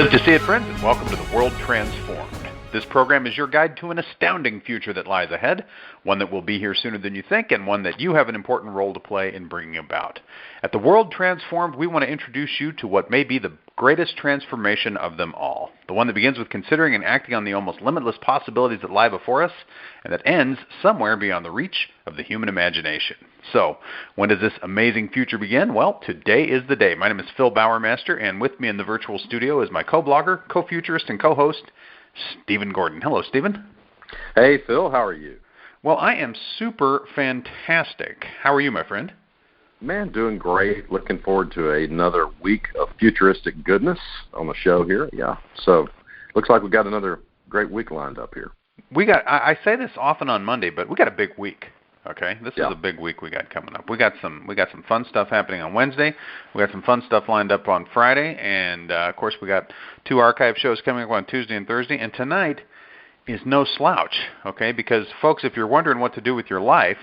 Live to see it, friends, and welcome to The World Transformed. This program is your guide to an astounding future that lies ahead, one that will be here sooner than you think, and one that you have an important role to play in bringing about. At The World Transformed, we want to introduce you to what may be the greatest transformation of them all, the one that begins with considering and acting on the almost limitless possibilities that lie before us, and that ends somewhere beyond the reach of the human imagination. So, when does this amazing future begin? Well, today is the day. My name is Phil Bowermaster, and with me in the virtual studio is my co-blogger, co-futurist, and co-host, Stephen Gordon. Hello, Stephen. Hey, Phil. How are you? Well, I am super fantastic. How are you, my friend? Man, doing great. Looking forward to another week of futuristic goodness on the show here. Yeah. So, looks like we got another great week lined up here. I say this often on Monday, but we got a big week. Okay, this is a big week we got coming up. We got some fun stuff happening on Wednesday. We got some fun stuff lined up on Friday, and of course we got 2 archive shows coming up on Tuesday and Thursday. And tonight is no slouch. Okay, because folks, if you're wondering what to do with your life,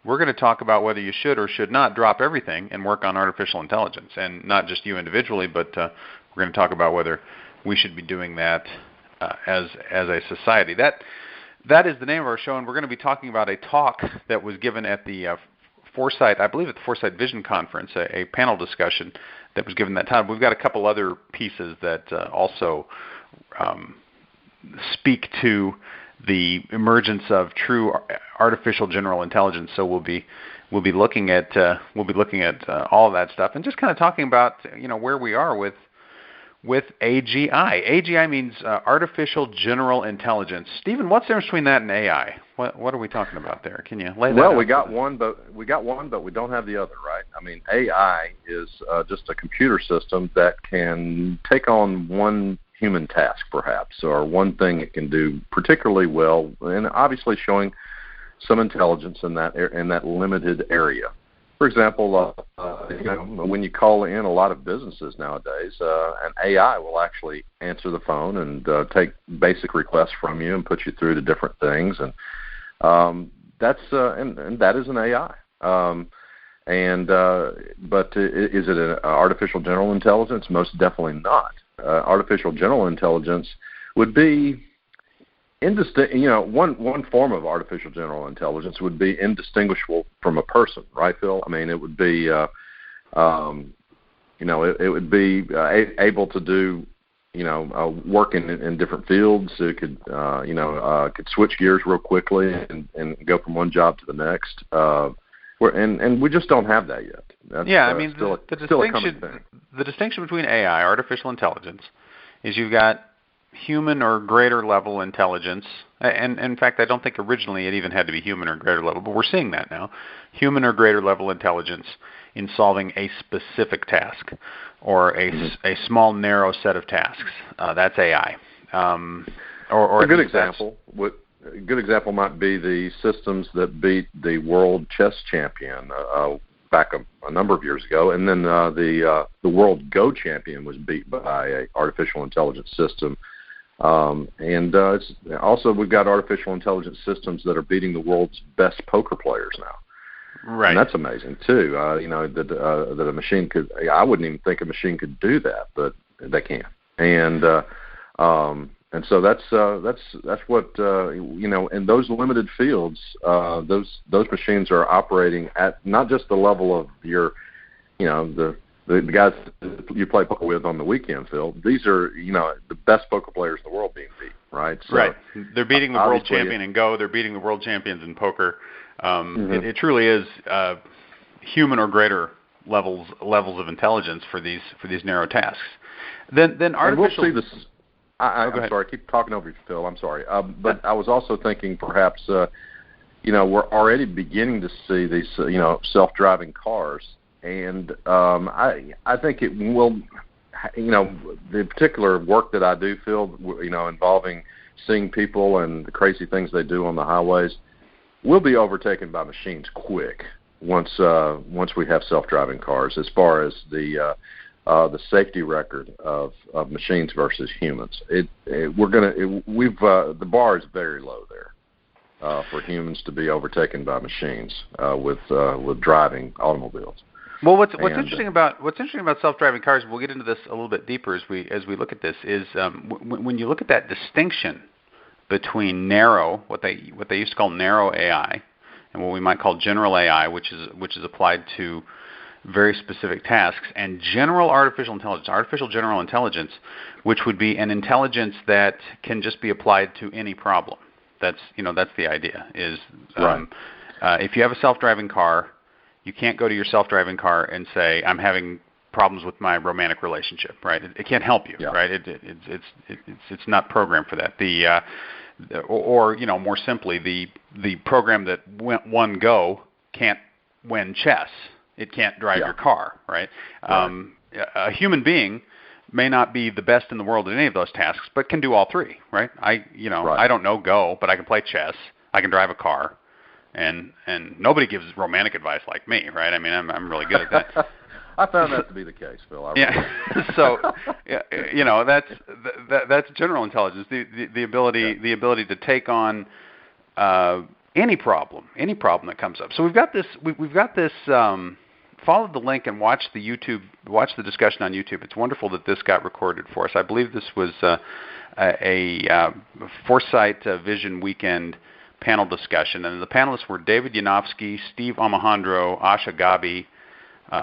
we're going to talk about whether you should or should not drop everything and work on artificial intelligence, and not just you individually, but we're going to talk about whether we should be doing that as a society. That is the name of our show, and we're going to be talking about a talk that was given at the Foresight, I believe at the Foresight Vision Conference, a panel discussion that was given that time. We've got a couple other pieces that also speak to the emergence of true artificial general intelligence. So we'll be looking at all of that stuff and just kind of talking about where we are with AGI. AGI means artificial general intelligence. Stephen, what's the difference between that and AI? What are we talking about there? Can you lay that out? Well, we got one, but we don't have the other, right? I mean, AI is just a computer system that can take on one human task, perhaps, or one thing it can do particularly well, and obviously showing some intelligence in that limited area. For example, when you call in a lot of businesses nowadays, an AI will actually answer the phone and take basic requests from you and put you through to different things, and that is an AI. But is it an artificial general intelligence? Most definitely not. Artificial general intelligence would be one form of artificial general intelligence would be indistinguishable from a person, right, Phil? I mean, it would be, it would be able to do, work in different fields. It could, could switch gears real quickly and go from one job to the next. And we just don't have that yet. That's, the distinction between AI, artificial intelligence, is you've got human or greater level intelligence, and in fact I don't think originally it even had to be human or greater level, but we're seeing that now, human or greater level intelligence in solving a specific task or a small narrow set of tasks. That's AI. Or a good example might be the systems that beat the world chess champion back a number of years ago, and then the world Go champion was beat by an artificial intelligence system. Also we've got artificial intelligence systems that are beating the world's best poker players now. Right. And that's amazing too. That a machine could. I wouldn't even think a machine could do that, but they can. And so that's what in those limited fields, those machines are operating at not just the level of your, the guys you play poker with on the weekend, Phil. These are, the best poker players in the world being beat, right? So, right. They're beating the world champion in Go. They're beating the world champions in poker. It truly is human or greater levels of intelligence for these narrow tasks. Then artificial. And we'll see this. I'm sorry, I keep talking over you, Phil. I'm sorry. But I was also thinking perhaps, we're already beginning to see these, self-driving cars. And I think it will, the particular work that I do, Phil, involving seeing people and the crazy things they do on the highways, will be overtaken by machines quick once we have self-driving cars, as far as the safety record of machines versus humans. The bar is very low there for humans to be overtaken by machines with driving automobiles. Well, what's interesting about self-driving cars, we'll get into this a little bit deeper as we look at this, is when you look at that distinction between narrow, what they used to call narrow AI, and what we might call general AI, which is applied to very specific tasks, and general artificial general intelligence, which would be an intelligence that can just be applied to any problem. That's the idea. Is if you have a self-driving car, you can't go to your self-driving car and say, I'm having problems with my romantic relationship, right? It can't help you, right? It's not programmed for that. Or more simply, the program that won Go can't win chess. It can't drive your car, right? A human being may not be the best in the world at any of those tasks, but can do all three, right? I don't know Go, but I can play chess. I can drive a car. And nobody gives romantic advice like me, right? I mean, I'm really good at that. I found that to be the case, Phil. So, that's general intelligence, the ability to take on any problem that comes up. So we've got this. Follow the link and watch the discussion on YouTube. It's wonderful that this got recorded for us. I believe this was a Foresight Vision Weekend panel discussion, and the panelists were David Yanofksy, Steve Omohundro, Osh Agabi,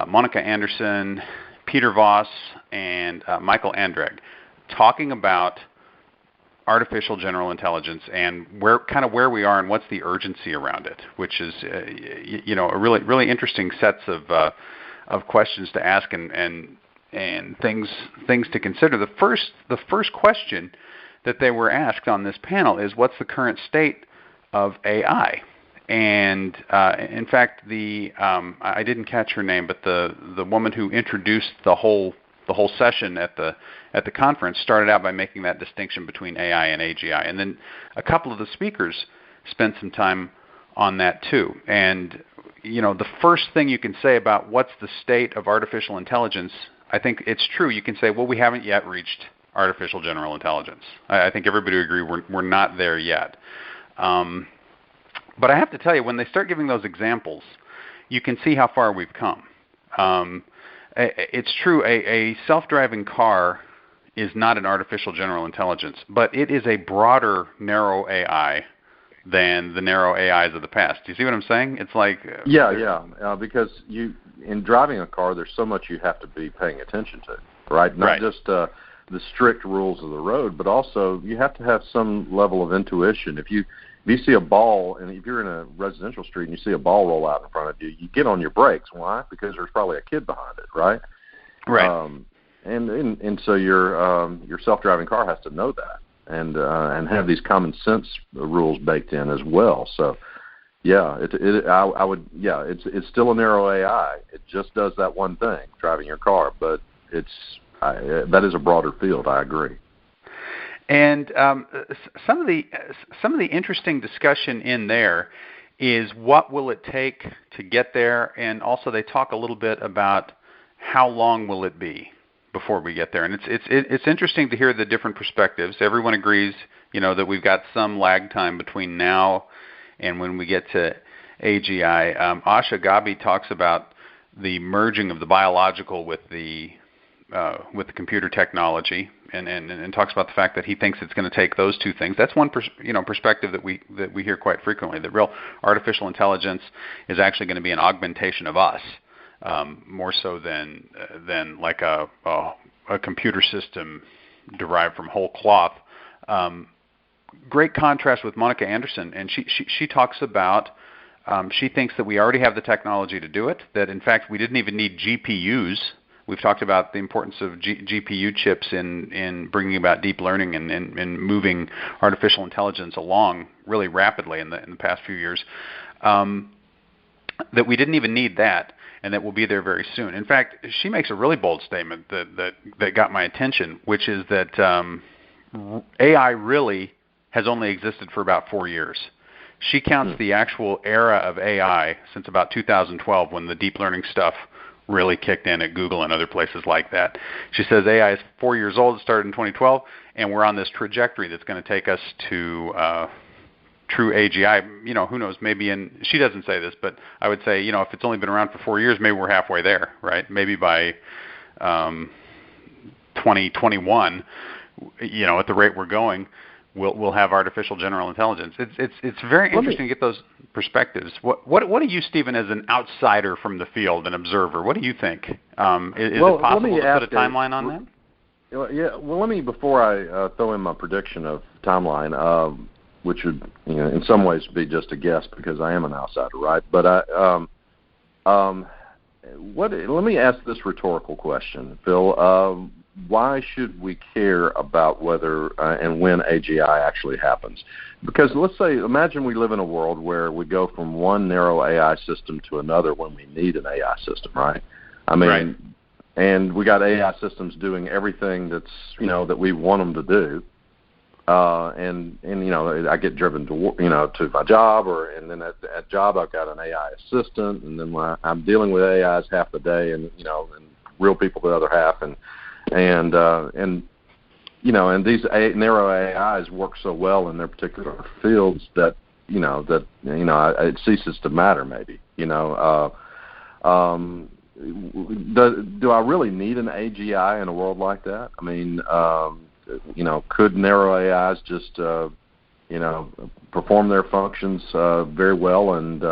Monica Anderson, Peter Voss, and Michael Andregg, talking about artificial general intelligence and where we are and what's the urgency around it, which is a really interesting sets of questions to ask and things to consider. The first question that they were asked on this panel is, what's the current state of AI? And in fact, I didn't catch her name, but the woman who introduced the whole session at the conference started out by making that distinction between AI and AGI, and then a couple of the speakers spent some time on that too. And the first thing you can say about what's the state of artificial intelligence, I think it's true. You can say, well, we haven't yet reached artificial general intelligence. I think everybody would agree we're not there yet. But I have to tell you, when they start giving those examples, you can see how far we've come. It's true, a self-driving car is not an artificial general intelligence, but it is a broader narrow AI than the narrow AIs of the past. Do you see what I'm saying? It's like because in driving a car, there's so much you have to be paying attention to, right? Not just the strict rules of the road, but also you have to have some level of intuition. If you see a ball, and if you're in a residential street and you see a ball roll out in front of you, you get on your brakes. Why? Because there's probably a kid behind it, right? Right. And so your self-driving car has to know that and have these common sense rules baked in as well. So, it's still a narrow AI. It just does that one thing, driving your car, but that is a broader field. I agree. And some of the interesting discussion in there is, what will it take to get there, and also they talk a little bit about how long will it be before we get there. And it's interesting to hear the different perspectives. Everyone agrees, that we've got some lag time between now and when we get to AGI. Osh Agabi talks about the merging of the biological with the computer technology, and talks about the fact that he thinks it's going to take those two things. That's one perspective that we hear quite frequently. That real artificial intelligence is actually going to be an augmentation of us, more so than like a computer system derived from whole cloth. Great contrast with Monica Anderson, and she talks about. She thinks that we already have the technology to do it. That in fact we didn't even need GPUs. We've talked about the importance of GPU chips in bringing about deep learning and moving artificial intelligence along really rapidly in the past few years. That we didn't even need that, and that we'll be there very soon. In fact, she makes a really bold statement that got my attention, which is that AI really has only existed for about 4 years. She counts the actual era of AI since about 2012, when the deep learning stuff really kicked in at Google and other places like that. She says AI is 4 years old. It started in 2012, and we're on this trajectory that's going to take us to true AGI, who knows, maybe she doesn't say this, but I would say, if it's only been around for 4 years, maybe we're halfway there, right? Maybe by 2021, at the rate we're going, we'll have artificial general intelligence. It's very interesting to get those perspectives. What do you, Stephen, as an outsider from the field, an observer, what do you think? Is it possible to put a timeline on that? Yeah. Well, let me, before I throw in my prediction of timeline, which would, in some ways be just a guess because I am an outsider, right? But let me ask this rhetorical question, Phil. Why should we care about whether and when AGI actually happens? Because imagine we live in a world where we go from one narrow AI system to another when we need an AI system, right? I mean, right. And we got AI systems doing everything that's, that we want them to do. And I get driven to to my job, and then at job I've got an AI assistant, and then when I'm dealing with AIs half the day, and and real people the other half, and these narrow AIs work so well in their particular fields that it ceases to matter. Maybe do I really need an AGI in a world like that? I mean, could narrow AIs just perform their functions very well, and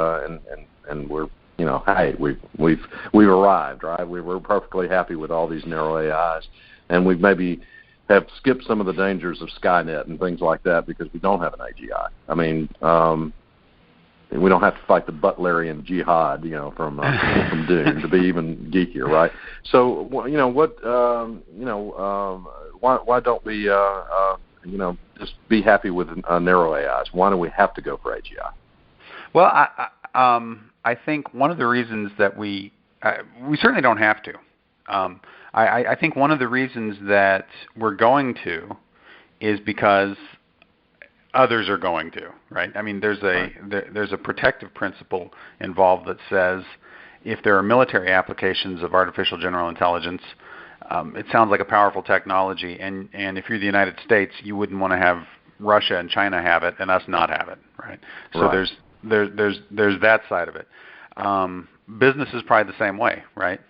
we're hey, we've arrived, right? We're perfectly happy with all these narrow AIs, and we've maybe have skipped some of the dangers of Skynet and things like that because we don't have an AGI. I mean, we don't have to fight the Butlerian jihad, from Dune to be even geekier, right? So, why don't we, just be happy with narrow AIs? Why do we have to go for AGI? Well, I think one of the reasons that we certainly don't have to. I think one of the reasons that we're going to is because others are going to, right? I mean, there's a protective principle involved that says if there are military applications of artificial general intelligence, it sounds like a powerful technology, and if you're the United States, you wouldn't want to have Russia and China have it and us not have it, right? So right. there's that side of it. Business is probably the same way, right?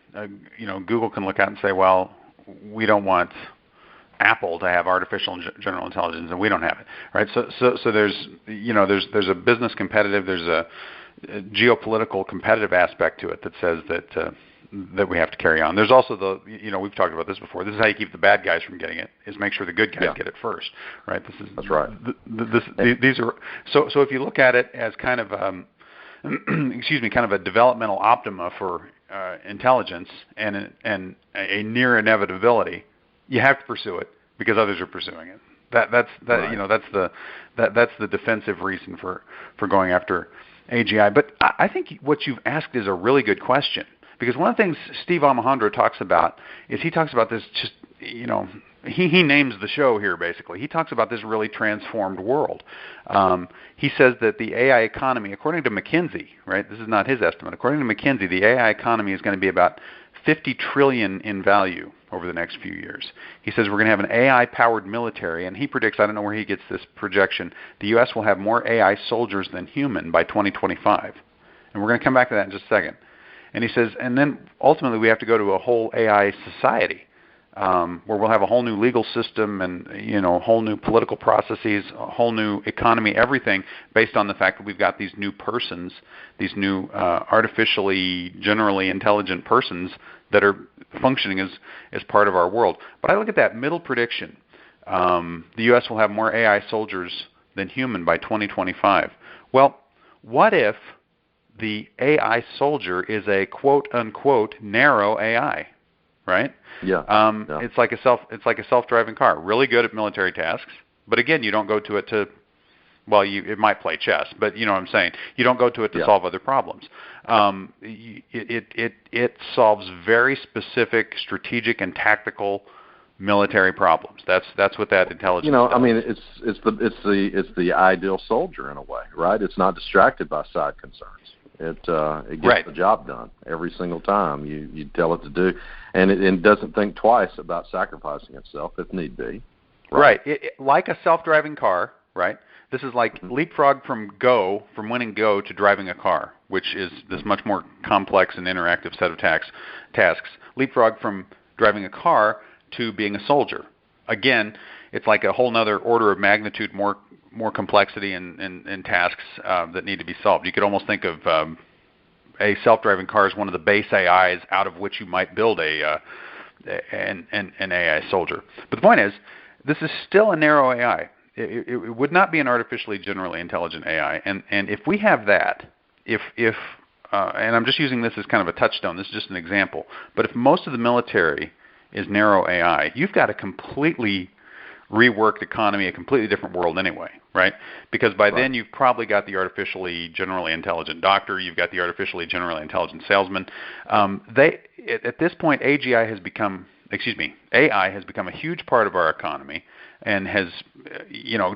Google can look out and say, well, we don't want Apple to have artificial general intelligence, and we don't have it, right? So there's there's a business competitive, there's a geopolitical competitive aspect to it that says that we have to carry on. There's also we've talked about this before. This is how you keep the bad guys from getting it, is make sure the good guys get it first, right? That's right. These are so if you look at it as kind of kind of a developmental optima for intelligence and a near inevitability, you have to pursue it because others are pursuing it. That's the defensive reason for going after AGI. But I think what you've asked is a really good question, because one of the things Steve Omohundro talks about is he talks about this just he names the show here basically. He talks about this really transformed world. He says that the AI economy, according to McKinsey, right? This is not his estimate. According to McKinsey, the AI economy is going to be about $50 trillion in value over the next few years. He says we're going to have an AI-powered military, and he predicts, I don't know where he gets this projection, the U.S. will have more AI soldiers than human by 2025. And we're going to come back to that in just a second. And he says, and then ultimately we have to go to a whole AI society, where we'll have a whole new legal system and whole new political processes, a whole new economy, everything based on the fact that we've got these new persons, these new artificially generally intelligent persons that are functioning as part of our world. But I look at that middle prediction. The U.S. will have more AI soldiers than human by 2025. Well, what if the AI soldier is a quote-unquote narrow AI? Right? Yeah. It's like a self-driving car, really good at military tasks, but again, you don't go to it to, well, it might play chess, but you know what I'm saying. You don't go to it to solve other problems. It solves very specific, strategic, and tactical military problems. That's what that intelligence does. I mean, it's the ideal soldier in a way, right? It's not distracted by side concerns. It gets the job done every single time you tell it to do, and it doesn't think twice about sacrificing itself if need be. Right. Like a self-driving car, right? This is like leapfrog from winning Go to driving a car, which is this much more complex and interactive set of tasks. Leapfrog from driving a car to being a soldier. Again, it's like a whole other order of magnitude, more complexity and tasks that need to be solved. You could almost think of a self-driving car as one of the base AIs out of which you might build an AI soldier. But the point is, this is still a narrow AI. It would not be an artificially generally intelligent AI. And if we have that, and I'm just using this as kind of a touchstone, this is just an example, but if most of the military is narrow AI, you've got a completely reworked economy, a completely different world anyway, right? Because by then you've probably got the artificially generally intelligent doctor, you've got the artificially generally intelligent salesman. At this point, AI has become a huge part of our economy and has,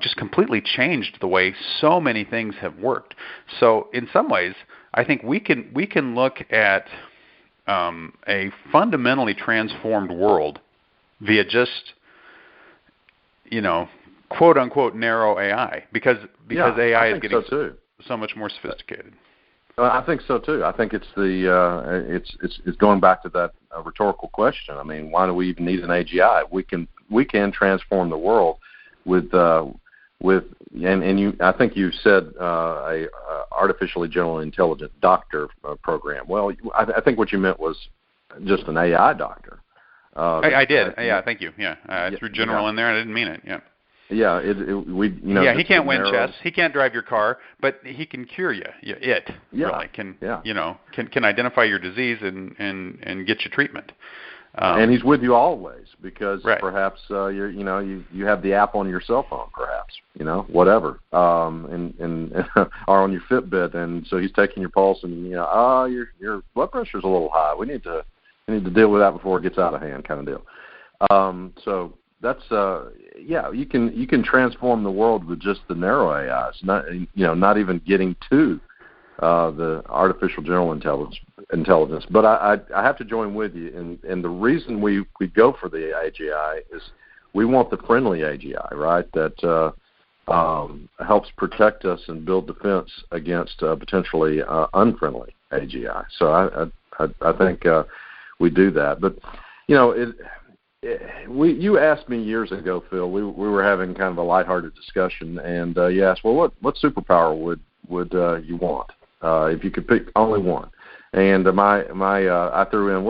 just completely changed the way so many things have worked. So in some ways, I think we can look at a fundamentally transformed world via just, quote unquote narrow AI because AI is getting so much more sophisticated. I think so too. I think it's it's going back to that rhetorical question. I mean, why do we even need an AGI? We can transform the world with I think you said a artificially generally intelligent doctor program. Well, I think what you meant was just an AI doctor. I did. Yeah, thank you. Yeah, I threw general in there. I didn't mean it. Yeah. Yeah, he can't win chess. He can't drive your car, but he can cure you. Really can identify your disease and get you treatment. And he's with you always because perhaps you have the app on your cell phone, perhaps whatever, and or on your Fitbit, and so he's taking your pulse, and your blood pressure's a little high. We need to deal with that before it gets out of hand, kind of deal. So that's you can transform the world with just the narrow AIs, not even getting to the artificial general intelligence. But I have to join with you, and the reason we go for the AGI is we want the friendly AGI, right? That helps protect us and build defense against potentially unfriendly AGI. So I think we do that, but you asked me years ago, Phil. We were having kind of a lighthearted discussion, and you asked, well, what superpower would you want if you could pick only one? And I threw in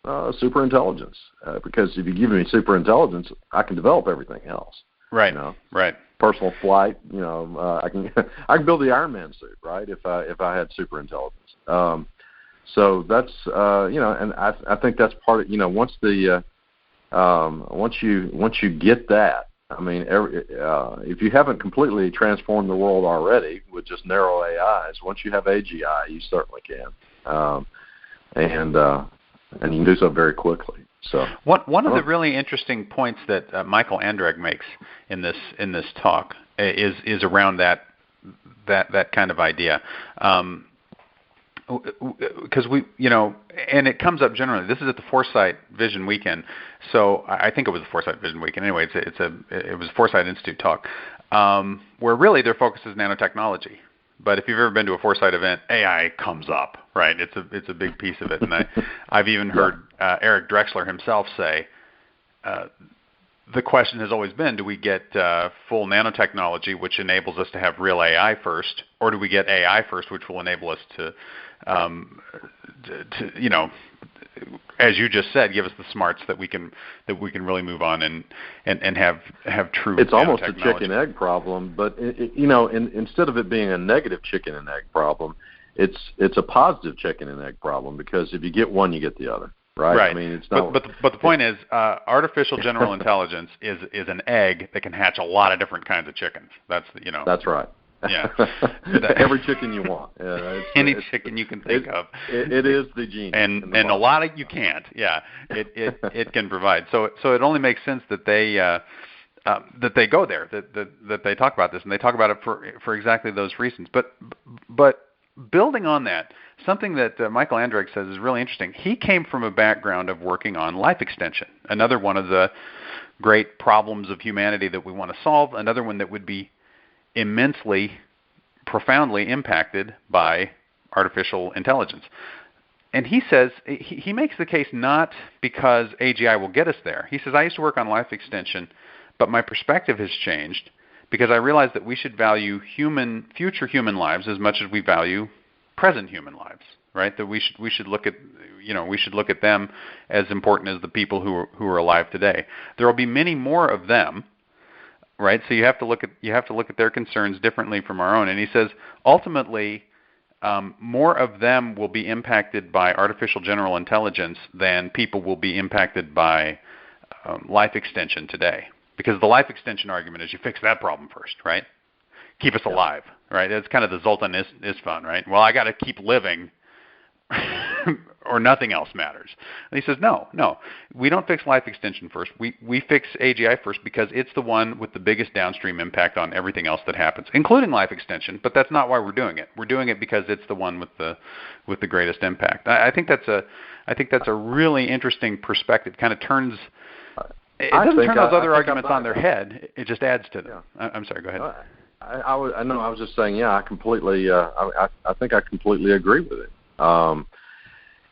superintelligence because if you give me superintelligence, I can develop everything else. Right. Right. Personal flight. I can build the Iron Man suit, right? If I had superintelligence. So that's and I think that's part of once you get that, I mean, if you haven't completely transformed the world already with just narrow AIs, once you have AGI, you certainly can, and you can do so very quickly. So one of the really interesting points that Michael Andregg makes in this talk is around that kind of idea. Because and it comes up generally. This is at the Foresight Vision Weekend, so I think it was the Foresight Vision Weekend. Anyway, it was a Foresight Insttitute talk, where really their focus is nanotechnology. But if you've ever been to a Foresight event, AI comes up, right? It's a big piece of it, and I've even heard Eric Drexler himself say the question has always been: do we get full nanotechnology, which enables us to have real AI first, or do we get AI first, which will enable us to as you just said, give us the smarts that we can really move on and have true. It's almost a chicken egg problem, but instead of it being a negative chicken and egg problem, it's a positive chicken and egg problem because if you get one, you get the other. Right. Right. I mean, it's not. But the point is, artificial general intelligence is an egg that can hatch a lot of different kinds of chickens. That's That's right. Yeah. Every chicken you want. Any chicken you can think of. It is the gene. And a lot of you can't. Yeah. It can provide. So it only makes sense that they go there. That they talk about this, and they talk about it for exactly those reasons. But building on that, something that Michael Andregg says is really interesting. He came from a background of working on life extension, another one of the great problems of humanity that we want to solve, another one that would be immensely, profoundly impacted by artificial intelligence. And he says, he makes the case not because AGI will get us there. He says, I used to work on life extension, but my perspective has changed because I realized that we should value future human lives as much as we value present human lives, right? That we should look at, we should look at them as important as the people who are alive today. There will be many more of them, right? So you have to look at their concerns differently from our own. And he says, ultimately, more of them will be impacted by artificial general intelligence than people will be impacted by life extension today. Because the life extension argument is you fix that problem first, right? Keep us alive, right? That's kind of the Zoltan Istvan, right? Well, I got to keep living or nothing else matters. And he says, no, we don't fix life extension first. We fix AGI first because it's the one with the biggest downstream impact on everything else that happens, including life extension. But that's not why we're doing it. We're doing it because it's the one with the greatest impact. I think that's a really interesting perspective. Kind of turns. It doesn't turn those other arguments on their head. It just adds to them. Yeah. I'm sorry. Go ahead. I was just saying. Yeah, I completely. I think I completely agree with it.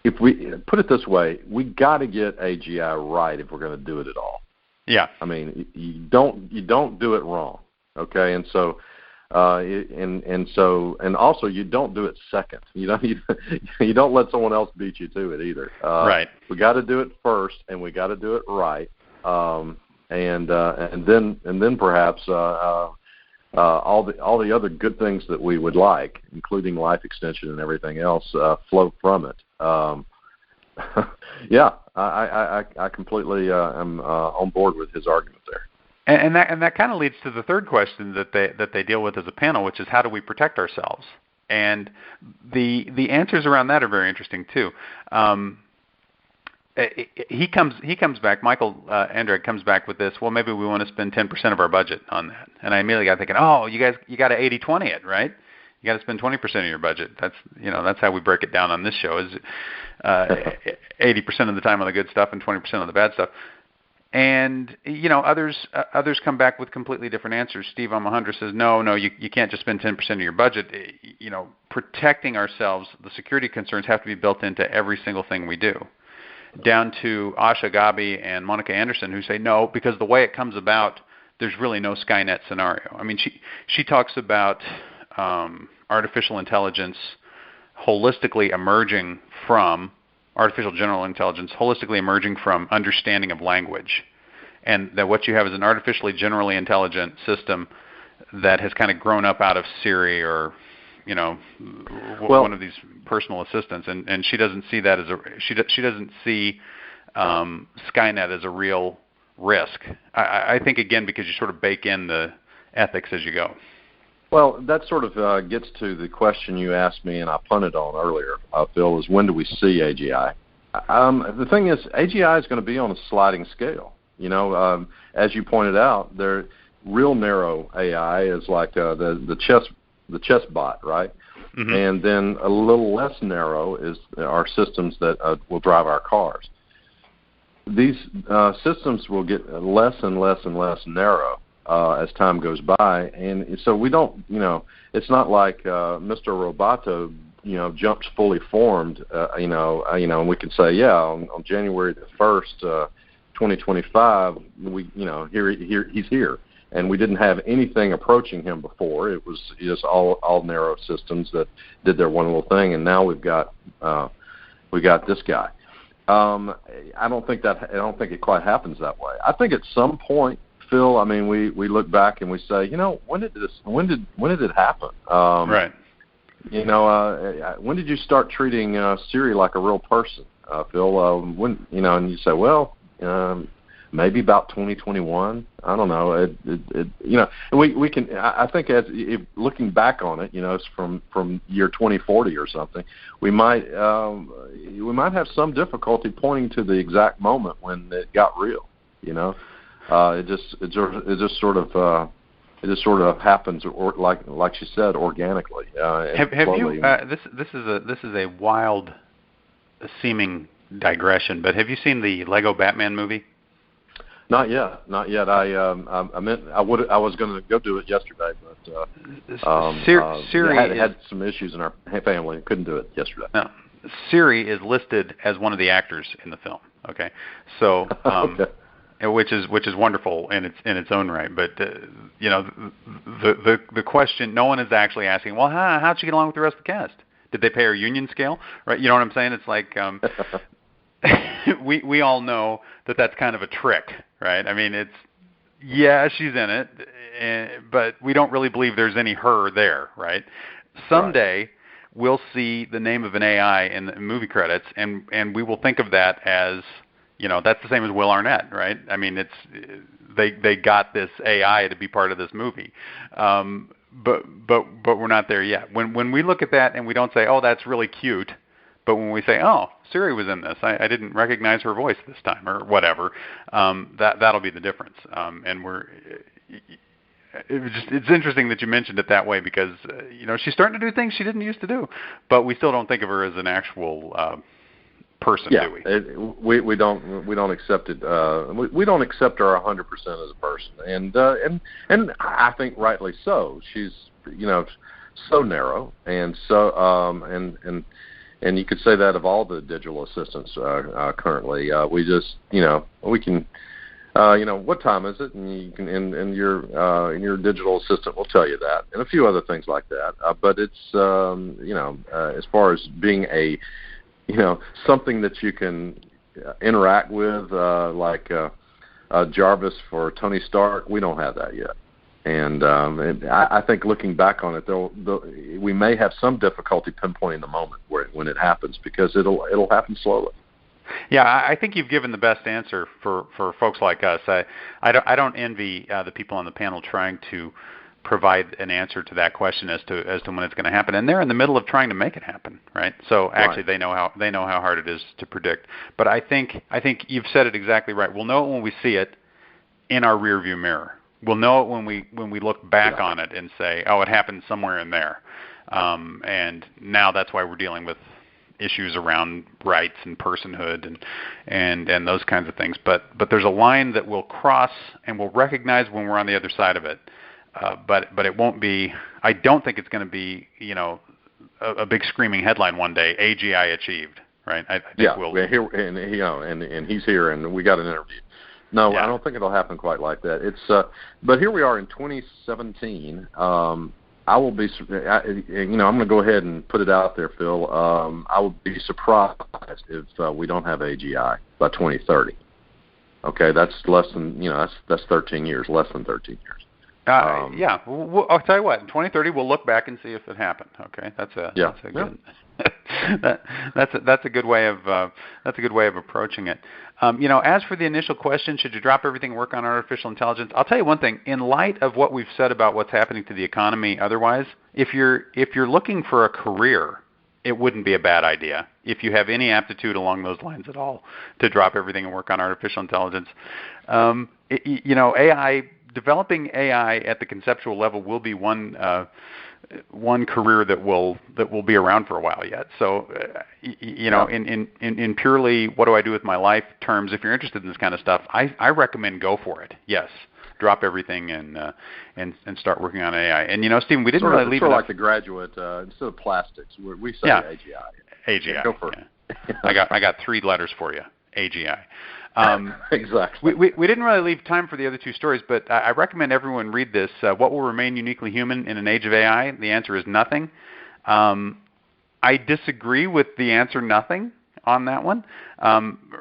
If we put it this way, we got to get AGI right if we're going to do it at all. Yeah. I mean, you don't do it wrong. Okay, and so. And also you don't do it second. You don't let someone else beat you to it either. Right. We got to do it first, and we got to do it right. And then perhaps all the other good things that we would like, including life extension and everything else, flow from it. Yeah, I completely am on board with his argument there. And that kind of leads to the third question that they deal with as a panel, which is how do we protect ourselves? And the answers around that are very interesting too. He comes back. Michael Andregg comes back with this. Well, maybe we want to spend 10% of our budget on that. And I immediately got thinking, oh, you got to 80-20 it, right? You got to spend 20% of your budget. That's how we break it down on this show. Is 80% of the time on the good stuff and 20% on the bad stuff. And others come back with completely different answers. Steve Omohundro says, no, you can't just spend 10% of your budget. Protecting ourselves, the security concerns have to be built into every single thing we do. Down to Osh Agabi and Monica Anderson, who say no, because the way it comes about, there's really no Skynet scenario. I mean, she talks about artificial intelligence holistically emerging from artificial general intelligence, holistically emerging from understanding of language, and that what you have is an artificially generally intelligent system that has kind of grown up out of Siri or one of these personal assistants, and she doesn't see that as she doesn't see Skynet as a real risk. I think again because you sort of bake in the ethics as you go. Well, that sort of gets to the question you asked me and I punted on earlier, Phil, is when do we see AGI? The thing is, AGI is going to be on a sliding scale. As you pointed out, real narrow AI is like the chess bot, right? Mm-hmm. And then a little less narrow is our systems that will drive our cars. These systems will get less and less and less narrow as time goes by, and so we don't, it's not like Mr. Roboto, jumps fully formed, and we can say, yeah, on January the 1st, 2025, he's here. And we didn't have anything approaching him before. It was just all narrow systems that did their one little thing, and now we got this guy. I don't think it quite happens that way. I think at some point, Phil, I mean, we look back and we say, when did it happen? Right. When did you start treating Siri like a real person, Phil? When and you say, well, maybe about 2021. I don't know. And we can. I think looking back on it, it's from year 2040 or something. We might have some difficulty pointing to the exact moment when it got real. It just sort of happens, or like she said, organically. Have you? This is a wild seeming digression, but have you seen the Lego Batman movie? Not yet. I meant I was going to go do it yesterday, but Siri had some issues in our family and couldn't do it yesterday. No, Siri is listed as one of the actors in the film. Okay, so okay. which is wonderful in its own right. But the question, no one is actually asking, well, how'd she get along with the rest of the cast? Did they pay her union scale? Right? You know what I'm saying? It's like we all know that that's kind of a trick, right? I mean, she's in it, but we don't really believe there's any her there, right? Someday we'll see the name of an AI in the movie credits, and we will think of that as, that's the same as Will Arnett, right? I mean, they got this AI to be part of this movie, but we're not there yet. When we look at that and we don't say, oh, that's really cute, but when we say, oh, Siri was in this, I didn't recognize her voice this time, or whatever, that'll be the difference. And it's interesting that you mentioned it that way because she's starting to do things she didn't used to do, but we still don't think of her as an actual person, do we? We don't accept it. We don't accept her 100% as a person, and I think rightly so. She's so narrow, and so and you could say that of all the digital assistants currently. We just we can. What time is it? And you can, and your digital assistant will tell you that, and a few other things like that. But it's, as far as being a, something that you can interact with, like Jarvis for Tony Stark, we don't have that yet. And I think looking back on it, we may have some difficulty pinpointing the moment when it happens because it'll happen slowly. Yeah, I think you've given the best answer for folks like us. I don't envy the people on the panel trying to provide an answer to that question as to when it's going to happen, and they're in the middle of trying to make it happen, right? So actually, they know how hard it is to predict. But I think you've said it exactly right. We'll know it when we see it in our rearview mirror. We'll know it when we look back on it and say, oh, it happened somewhere in there, and now that's why we're dealing with issues around rights and personhood and those kinds of things. But there's a line that we'll cross and we'll recognize when we're on the other side of it. But it won't be. I don't think it's going to be a big screaming headline one day. AGI achieved, right? I think we'll. Yeah, here and he's here and we got an interview. No, I don't think it'll happen quite like that. It's but here we are in 2017. I will be, I'm going to go ahead and put it out there, Phil. I would be surprised if we don't have AGI by 2030. Okay, that's less than, that's 13 years, less than 13 years. I'll tell you what. In 2030, we'll look back and see if it happened. Okay, that's a good. That's a good way of approaching it. As for the initial question, should you drop everything and work on artificial intelligence? I'll tell you one thing. In light of what we've said about what's happening to the economy, otherwise, if you're looking for a career, it wouldn't be a bad idea if you have any aptitude along those lines at all to drop everything and work on artificial intelligence. AI. Developing AI at the conceptual level will be one career that will be around for a while yet. So, in purely what do I do with my life terms, if you're interested in this kind of stuff, I recommend go for it. Yes, drop everything and start working on AI. And Stephen, we didn't really leave it like The Graduate instead of plastics. We say AGI. AGI. Go for it. I got 3 letters for you. AGI. Exactly. We didn't really leave time for the other 2 stories, but I recommend everyone read this. What will remain uniquely human in an age of AI? The answer is nothing. I disagree with the answer nothing on that one.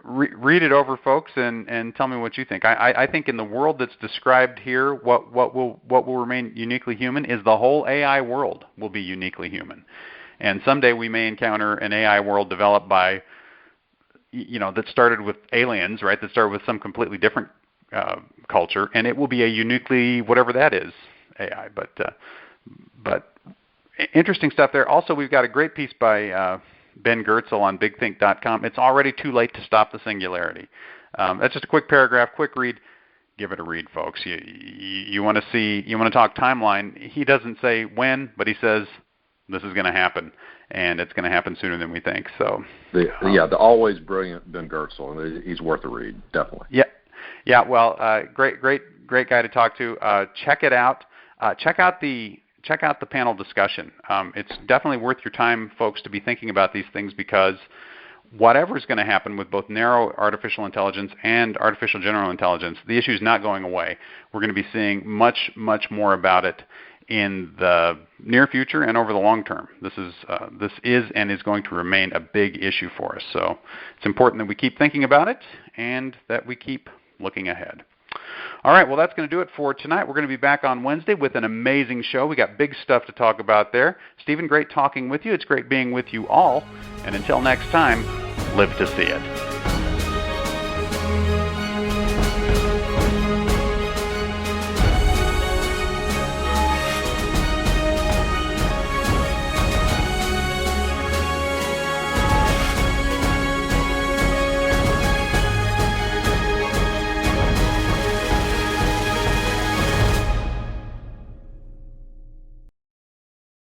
Read it over, folks, and tell me what you think. I think in the world that's described here, what will remain uniquely human is the whole AI world will be uniquely human. And someday we may encounter an AI world developed by that started with aliens, right? That started with some completely different culture, and it will be a uniquely whatever that is AI. But interesting stuff there. Also, we've got a great piece by Ben Goertzel on BigThink.com. It's already too late to stop the singularity. That's just a quick paragraph, quick read. Give it a read, folks. You want to talk timeline. He doesn't say when, but he says this is going to happen. And it's going to happen sooner than we think. So, the always brilliant Ben Goertzel, and he's worth a read, definitely. Yeah, Yeah, well, great guy to talk to. Check it out. Check out the panel discussion. It's definitely worth your time, folks, to be thinking about these things, because whatever is going to happen with both narrow artificial intelligence and artificial general intelligence, the issue is not going away. We're going to be seeing much more about it in the near future and over the long term. This is and is going to remain a big issue for us. So it's important that we keep thinking about it and that we keep looking ahead. All right, well, that's going to do it for tonight. We're going to be back on Wednesday with an amazing show. We got big stuff to talk about there. Stephen, great talking with you. It's great being with you all. And until next time, live to see it.